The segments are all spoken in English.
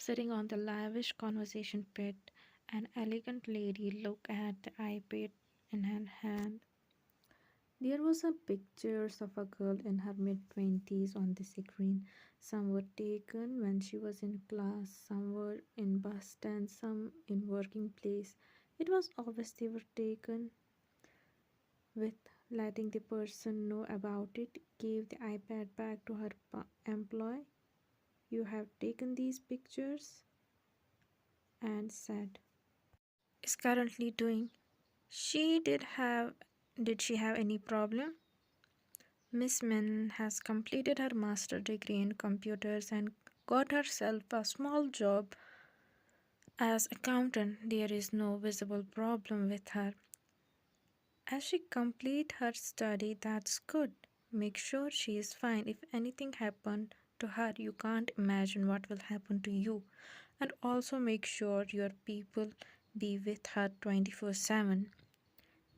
Sitting on the lavish conversation pit, an elegant lady looked at the iPad in her hand. There was a pictures of a girl in her mid-20s on the screen. Some were taken when she was in class, some were in bus stand, some in working place. It was obvious they were taken with letting the person know about it, gave the iPad back to her employee. You have taken these pictures and said is currently doing. She did she have any problem? Miss Min has completed her master degree in computers and got herself a small job as accountant. There is no visible problem with her. As she complete her study, that's good. Make sure she is fine. If anything happened to her, you can't imagine what will happen to you. And also make sure your people be with her 24/7.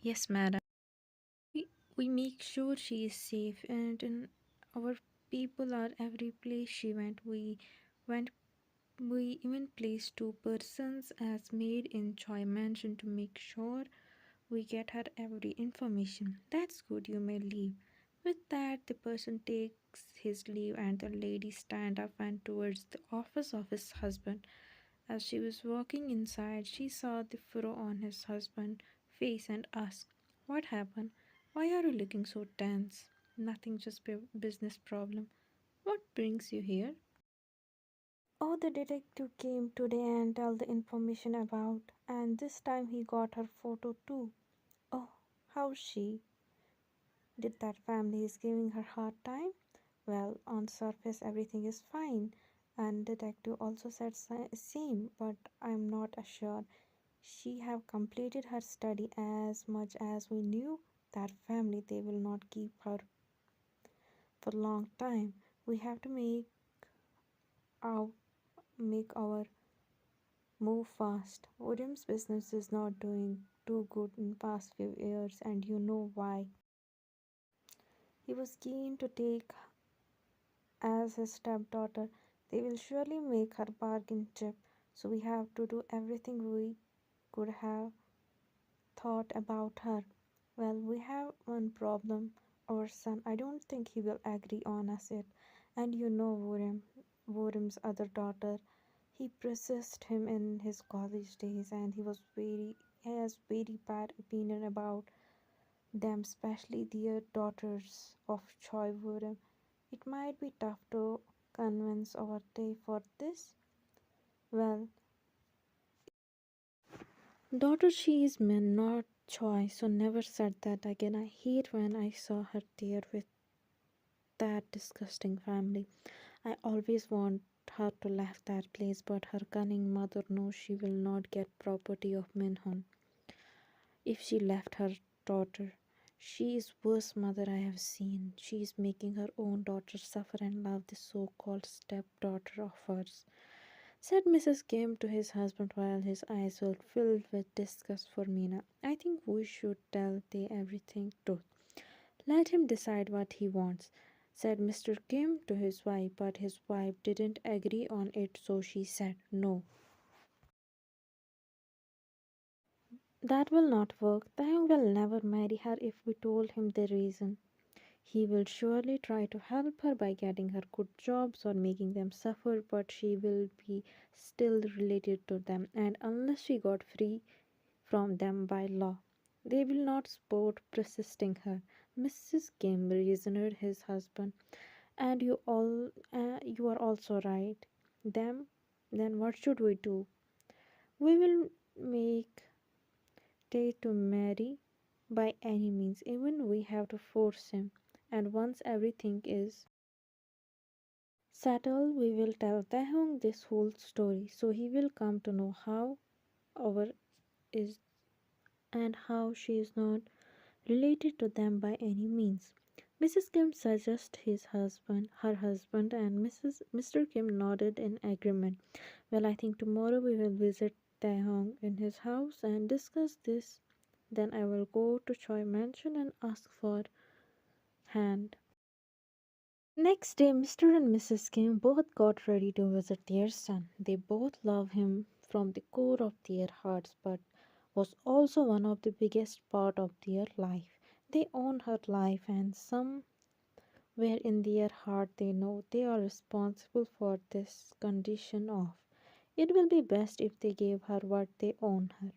Yes, madam. We, we make sure she is safe and in our people are every place she went. Went we even placed two persons as maid in Choi Mansion to make sure we get her every information. That's good, you may leave. With that, the person takes his leave and the lady stand up and towards the office of his husband. As she was walking inside, she saw the furrow on his husband's face and asked, what happened? Why are you looking so tense? Nothing, just business problem. What brings you here? Oh, the detective came today and tell the information about, and this time he got her photo too. Oh, how's she? Did that family is giving her hard time? Well, on surface everything is fine, and detective also said same, but I'm not assured. She have completed her study as much as we knew that family they will not keep her for long time. We have to our make our move fast. William's business is not doing too good in past few years and you know why. He was keen to take as his stepdaughter. They will surely make her bargain chip, so we have to do everything we could have thought about her. Well, we have one problem. Our son, I don't think he will agree on us it. And you know Worim's other daughter. He persisted him in his college days and he has very bad opinion about them, especially their daughters of Choi Worim. It might be tough to convince our day for this. Well, daughter she is man, not Choi, so never said that again. I hate when I saw her there with that disgusting family. I always want her to leave that place, but her cunning mother knows she will not get property of Minhon if she left her daughter. She is worst mother I have seen. She is making her own daughter suffer and love this so-called stepdaughter of hers, said Mrs. Kim to his husband while his eyes were filled with disgust for Mina. I think we should tell the everything truth. Let him decide what he wants, said Mr. Kim to his wife, but his wife didn't agree on it, so she said no. That will not work. Taeyong will never marry her if we told him the reason. He will surely try to help her by getting her good jobs or making them suffer, but she will be still related to them, and unless she got free from them by law, they will not support persisting her. Mrs. Kim reasoned his husband, and you are also right. Them, then what should we do? We will make Tay to marry by any means, even we have to force him. And once everything is settled, we will tell Taehyung this whole story, so he will come to know how our is and how she is not related to them by any means. Mrs. Kim suggested her husband, and Mr. Kim nodded in agreement. Well, I think tomorrow we will visit Taehyung in his house and discuss this. Then I will go to Choi Mansion and ask for hand. Next day, Mr. and Mrs. Kim both got ready to visit their son. They both love him from the core of their hearts, but was also one of the biggest part of their life. They own her life, and somewhere in their heart they know they are responsible for this condition of. It will be best if they gave her what they own her,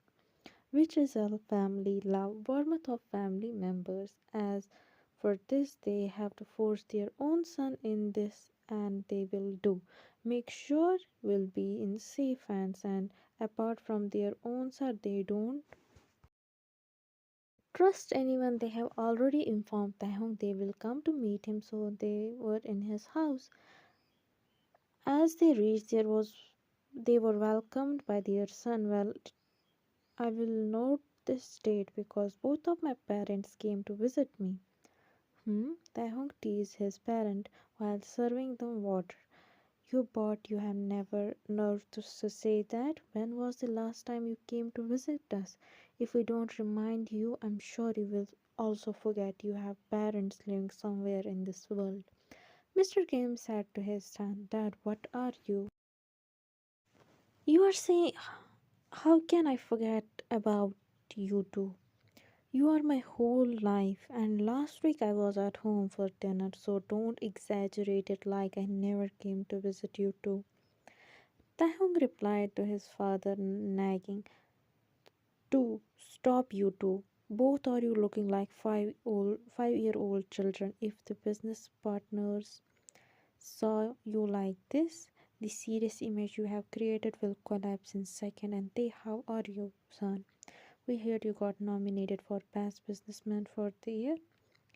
which is a family love, warmth of family members. As for this, they have to force their own son in this, and they will do. Make sure will be in safe hands, and apart from their own son, they don't trust anyone. They have already informed Taehong they will come to meet him, so they were in his house. As they reached, they were welcomed by their son. Well, I will note this date because both of my parents came to visit me. Taehong teased his parent while serving them water. You have never nerve to say that. When was the last time you came to visit us? If we don't remind you, I'm sure you will also forget you have parents living somewhere in this world. Mr. Kim said to his son, Dad, what are you? You are saying, how can I forget about you two? You are my whole life, and last week I was at home for dinner, so don't exaggerate it like I never came to visit you too. Taehong replied to his father, nagging, "Do stop, you two. Both are you looking like 5-year-old children. If the business partners saw you like this, the serious image you have created will collapse in second. And they, how are you, son? We heard you got nominated for Best Businessman for the Year.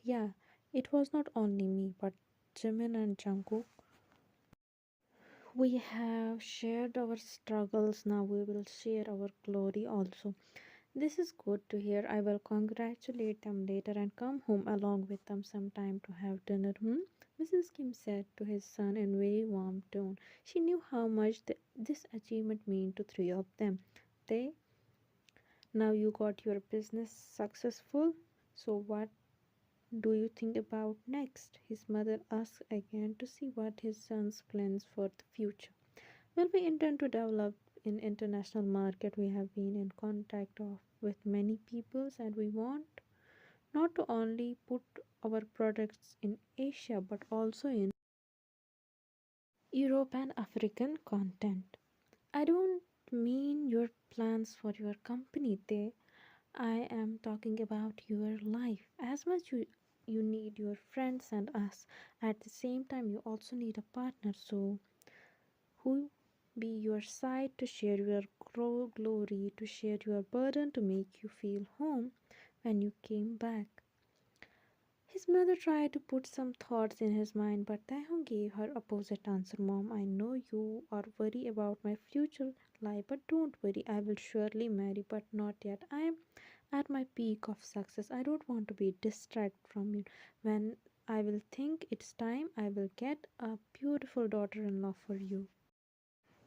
Yeah, it was not only me, but Jimin and Jungkook. We have shared our struggles, now we will share our glory also. This is good to hear. I will congratulate them later and come home along with them sometime to have dinner. Mrs. Kim said to his son in very warm tone. She knew how much this achievement meant to three of them. They Now you got your business successful. So what do you think about next? His mother asked again to see what his son's plans for the future. Well, we intend to develop in international market. We have been in contact with many peoples, and we want not to only put our products in Asia but also in Europe and African content. I don't mean your plans for your company. I am talking about your life. As much you need your friends and us, at the same time you also need a partner. So who be your side to share your glory, to share your burden, to make you feel home when you came back. His mother tried to put some thoughts in his mind, but Taehyung gave her opposite answer. Mom, I know you are worried about my future life, but don't worry, I will surely marry, but not yet. I am at my peak of success. I don't want to be distracted from you. When I will think it's time, I will get a beautiful daughter-in-law for you.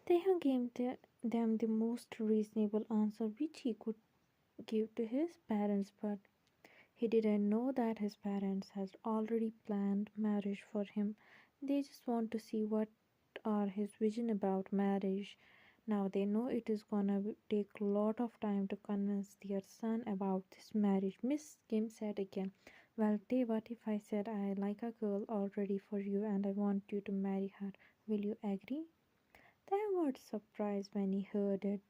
Taehyung gave them the most reasonable answer which he could give to his parents, but he didn't know that his parents had already planned marriage for him. They just want to see what are his vision about marriage. Now they know it is gonna take a lot of time to convince their son about this marriage. Miss Kim said again, well, Tay, what if I said I like a girl already for you and I want you to marry her? Will you agree? They were surprised when he heard it.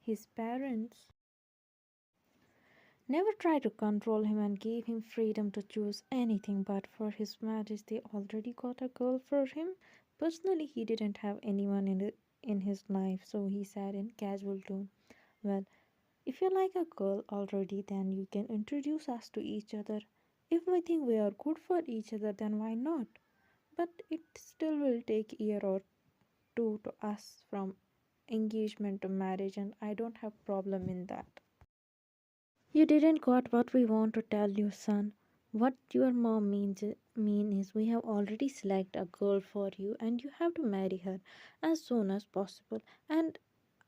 His parents never tried to control him and gave him freedom to choose anything, but for his marriage they already got a girl for him. Personally, he didn't have anyone in his life, so he said in casual tone, well, if you like a girl already, then you can introduce us to each other. If we think we are good for each other, then why not? But it still will take a year or two to us from engagement to marriage, and I don't have problem in that. You didn't got what we want to tell you, son. What your mom mean is we have already selected a girl for you and you have to marry her as soon as possible. And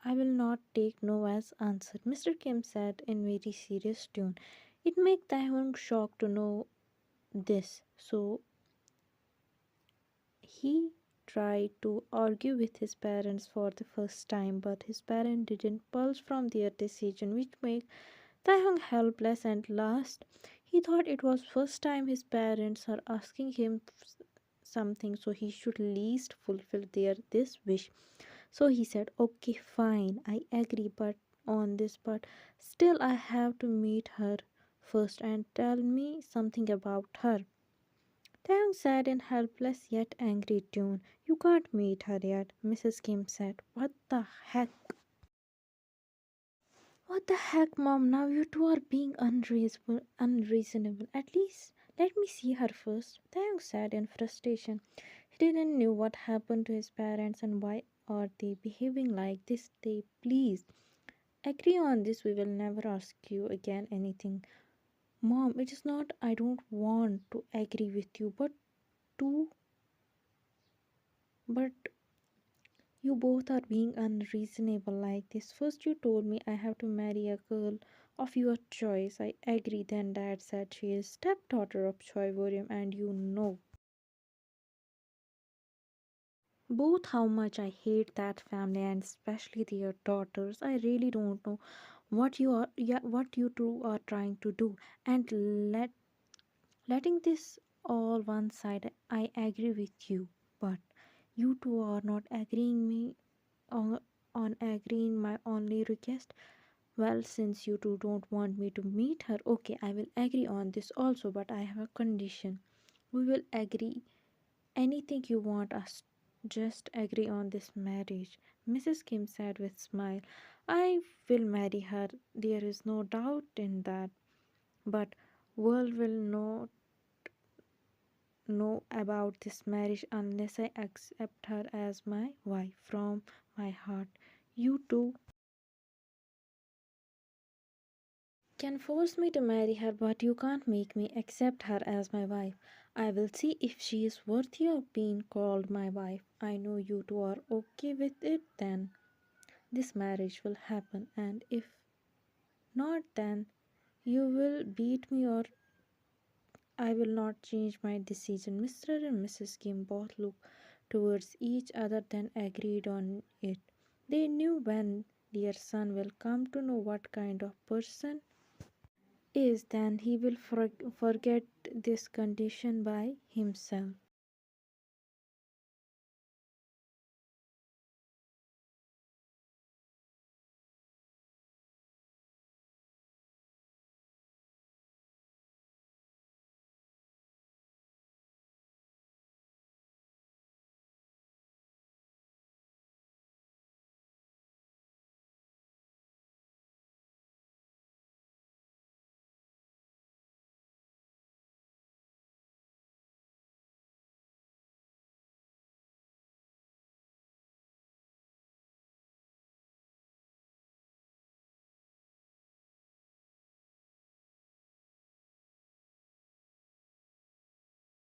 I will not take no as answer, Mr. Kim said in very serious tone. It make Taehyung shocked to know this. So He tried to argue with his parents for the first time, but his parents didn't budge from their decision, which made Taehyung helpless and last. He thought it was first time his parents are asking him something, so he should least fulfill their this wish. So he said, "Okay, fine, I agree, but on this, but still I have to meet her first and tell me something about her." Taeyong said in helpless yet angry tone, "You can't meet her yet." Mrs. Kim said, "What the heck? What the heck, Mom? Now you two are being unreasonable. At least let me see her first." Taeyong said in frustration. He didn't know what happened to his parents and why are they behaving like this. They please agree on this. We will never ask you again anything. Mom, it is not I don't want to agree with you, to but you both are being unreasonable like this. First, you told me I have to marry a girl of your choice. I agree. Then Dad said she is stepdaughter of Choi William, and you know both how much I hate that family and especially their daughters. I really don't know what you two are trying to do, and letting this all one side. I agree with you, but you two are not agreeing me on, on agreeing my only request. Well, since you two don't want me to meet her, okay, I will agree on this also, but I have a condition. We will agree anything you want us. Just agree on this marriage. Mrs. Kim said with smile, "I will marry her. There is no doubt in that. But world will not know about this marriage unless I accept her as my wife from my heart. You two can force me to marry her, but you can't make me accept her as my wife. I will see if she is worthy of being called my wife. I know you two are okay with it, then this marriage will happen, and if not, then you will beat me or I will not change my decision." Mr. and Mrs. Kim both looked towards each other, then agreed on it. They knew when their son will come to know what kind of person is, then he will forget this condition by himself.